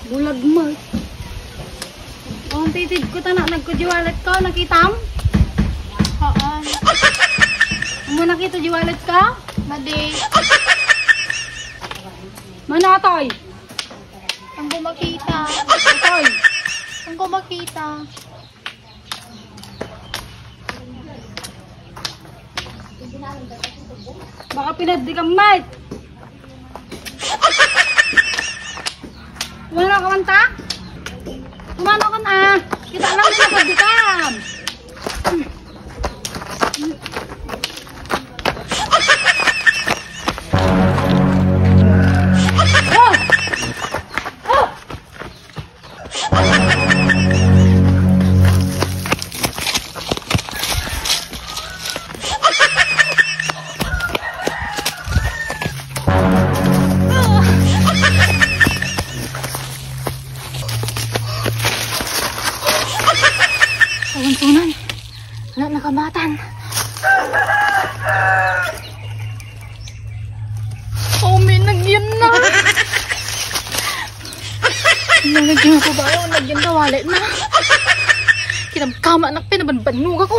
Bulag mo. Ang titid ko ta na nagkujiwalat ko, nakitam? Oo. Mo nakita jiwalat ka? Madi. Mana toy? Ang ko makita. Toy. Ang ko makita. Baka pinaddi ka, mate. Wala ka manta? Kumano ka na? Kita lang din ako dikam. Tunay. Wala nakamatan. Oh, may nagyan na. Nagyan ko ba yun? Nagyan na, walit na. Kinamkama anak, pinabanbanog ako.